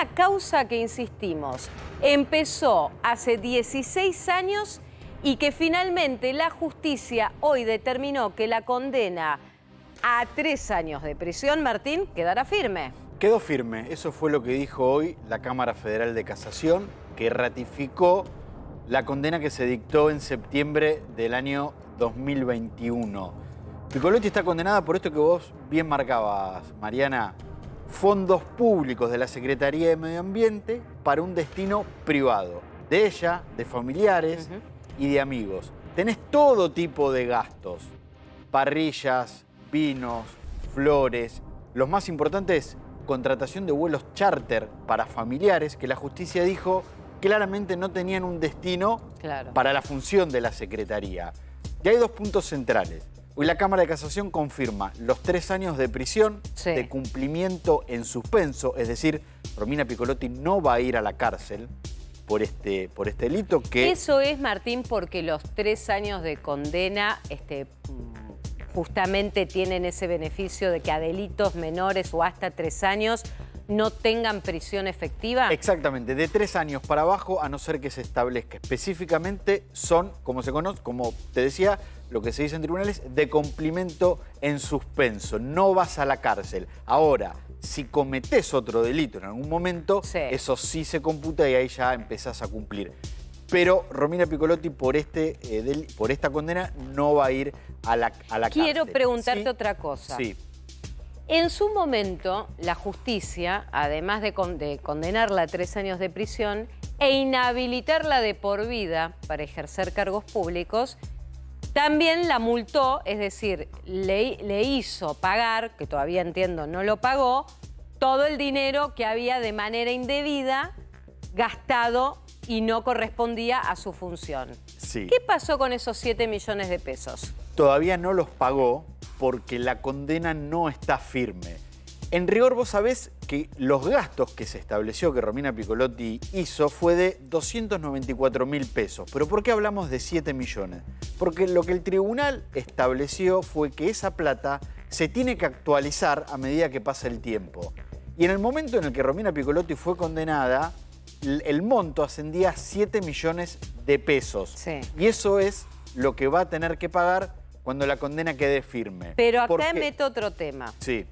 una causa que, insistimos, empezó hace 16 años y que finalmente la justicia hoy determinó que la condena a 3 años de prisión, Martín, quedará firme. Quedó firme, eso fue lo que dijo hoy la Cámara Federal de Casación, que ratificó la condena que se dictó en septiembre del año 2021. Piccolotti está condenada por esto que vos bien marcabas, Mariana: fondos públicos de la Secretaría de Medio Ambiente para un destino privado, de ella, de familiares y de amigos. Tenés todo tipo de gastos: parrillas, vinos, flores. Los más importantes, contratación de vuelos charter para familiares, que la justicia dijo claramente no tenían un destino para la función de la Secretaría. Y hay dos puntos centrales. Hoy la Cámara de Casación confirma los 3 años de prisión de cumplimiento en suspenso, es decir, Romina Piccolotti no va a ir a la cárcel por este delito que... Eso es, Martín, porque los 3 años de condena justamente tienen ese beneficio de que a delitos menores o hasta 3 años no tengan prisión efectiva. Exactamente, de 3 años para abajo, a no ser que se establezca específicamente, son, como se conoce, como te decía, lo que se dice en tribunales, de cumplimiento en suspenso. No vas a la cárcel. Ahora, si cometés otro delito en algún momento, eso sí se computa y ahí ya empezás a cumplir. Pero Romina Piccolotti por esta condena no va a ir a la cárcel. Quiero preguntarte otra cosa. Sí. En su momento, la justicia, además de condenarla a 3 años de prisión e inhabilitarla de por vida para ejercer cargos públicos, también la multó, es decir, le hizo pagar, que todavía entiendo no lo pagó, todo el dinero que había de manera indebida gastado y no correspondía a su función. Sí. ¿Qué pasó con esos 7 millones de pesos? Todavía no los pagó porque la condena no está firme. En rigor, vos sabés que los gastos que se estableció que Romina Piccolotti hizo fue de 294.000 pesos. ¿Pero por qué hablamos de 7 millones? Porque lo que el tribunal estableció fue que esa plata se tiene que actualizar a medida que pasa el tiempo. Y en el momento en el que Romina Piccolotti fue condenada, el monto ascendía a 7 millones de pesos. Sí. Y eso es lo que va a tener que pagar cuando la condena quede firme. Pero acá meto otro tema. Sí.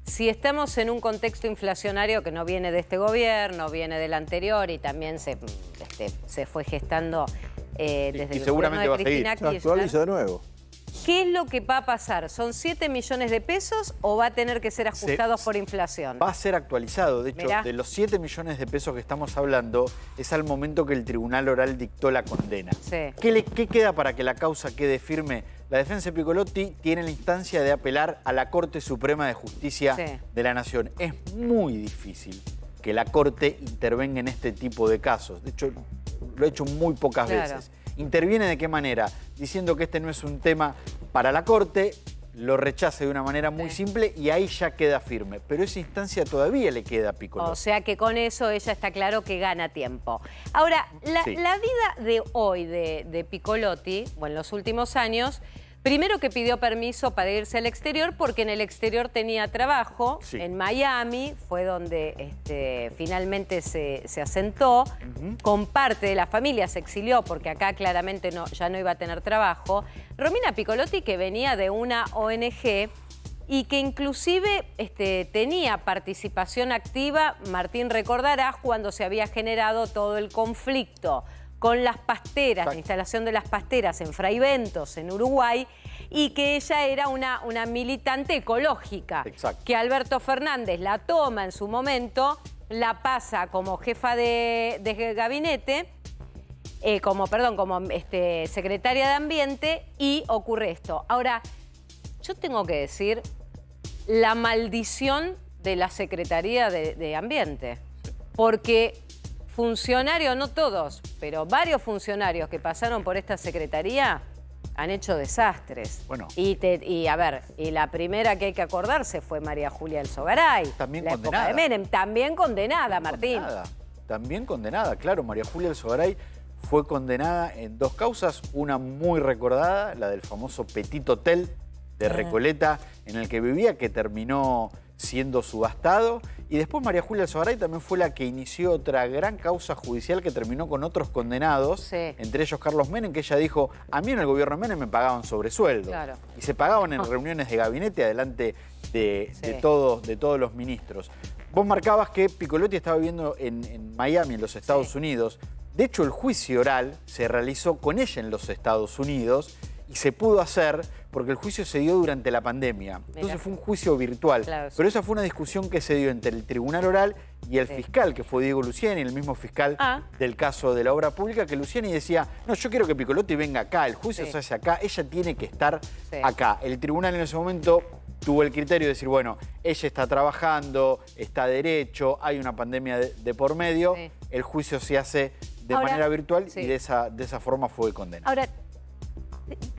Si estamos en un contexto inflacionario que no viene de este gobierno, viene del anterior y también se fue gestando desde el seguramente gobierno de Cristina Kirchner. Se actualiza de nuevo. ¿Qué es lo que va a pasar? ¿Son 7 millones de pesos o va a tener que ser ajustados por inflación? Va a ser actualizado. De hecho, de los 7 millones de pesos que estamos hablando, es al momento que el tribunal oral dictó la condena. Sí. ¿Qué queda para que la causa quede firme? La defensa de Piccolotti tiene la instancia de apelar a la Corte Suprema de Justicia de la Nación. Es muy difícil que la Corte intervenga en este tipo de casos. De hecho, lo ha hecho muy pocas veces. ¿Interviene de qué manera? Diciendo que este no es un tema para la Corte, lo rechace de una manera muy simple y ahí ya queda firme. Pero esa instancia todavía le queda a Piccolotti. O sea que con eso ella está claro que gana tiempo. Ahora, la vida de hoy de Piccolotti, o en los últimos años, primero que pidió permiso para irse al exterior porque en el exterior tenía trabajo. En Miami fue donde finalmente se asentó. Con parte de la familia se exilió porque acá claramente ya no iba a tener trabajo. Romina Piccolotti, que venía de una ONG y que inclusive tenía participación activa, Martín recordarás, cuando se había generado todo el conflicto con las pasteras, la instalación de las pasteras en Fraiventos, en Uruguay, y que ella era una militante ecológica. Que Alberto Fernández la toma en su momento, la pasa como jefa de gabinete, como secretaria de Ambiente, y ocurre esto. Ahora, yo tengo que decir la maldición de la Secretaría de Ambiente, porque funcionarios, no todos, pero varios funcionarios que pasaron por esta secretaría han hecho desastres. Bueno. Y a ver, la primera que hay que acordarse fue María Julia Elzogaray. También la condenada. Época de Menem, también condenada, Martín. También condenada, claro. María Julia Elzogaray fue condenada en 2 causas. Una muy recordada, la del famoso Petit Hotel de Recoleta, en el que vivía, que terminó siendo subastado. Y después María Julia Alzogaray también fue la que inició otra gran causa judicial que terminó con otros condenados, sí, entre ellos Carlos Menem, que ella dijo, a mí en el gobierno de Menem me pagaban sobresueldo. claro. Y se pagaban en reuniones de gabinete adelante de todos los ministros. Vos marcabas que Piccolotti estaba viviendo en Miami, en los Estados Unidos. De hecho, el juicio oral se realizó con ella en los Estados Unidos y se pudo hacer porque el juicio se dio durante la pandemia. Entonces fue un juicio virtual. Claro, pero esa fue una discusión que se dio entre el tribunal oral y el fiscal, que fue Diego Luciani, el mismo fiscal del caso de la obra pública, que Luciani decía, no, yo quiero que Piccolotti venga acá, el juicio se hace acá, ella tiene que estar acá. El tribunal en ese momento tuvo el criterio de decir, bueno, ella está trabajando, está derecho, hay una pandemia de por medio, el juicio se hace de manera virtual y de esa forma fue condenado. Ahora,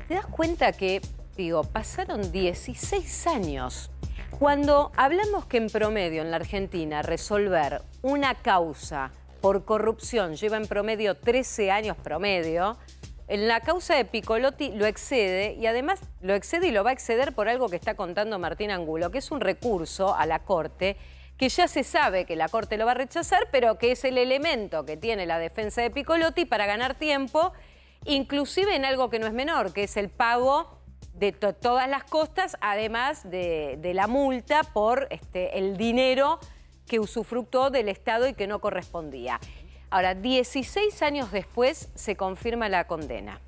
¿te das cuenta que, digo, pasaron 16 años? Cuando hablamos que en promedio en la Argentina resolver una causa por corrupción lleva en promedio 13 años promedio, en la causa de Piccolotti lo excede y además lo excede y lo va a exceder por algo que está contando Martín Angulo, que es un recurso a la Corte que ya se sabe que la Corte lo va a rechazar, pero que es el elemento que tiene la defensa de Piccolotti para ganar tiempo, inclusive en algo que no es menor, que es el pago de todas las costas, además de la multa por el dinero que usufructó del Estado y que no correspondía. Ahora, 16 años después se confirma la condena.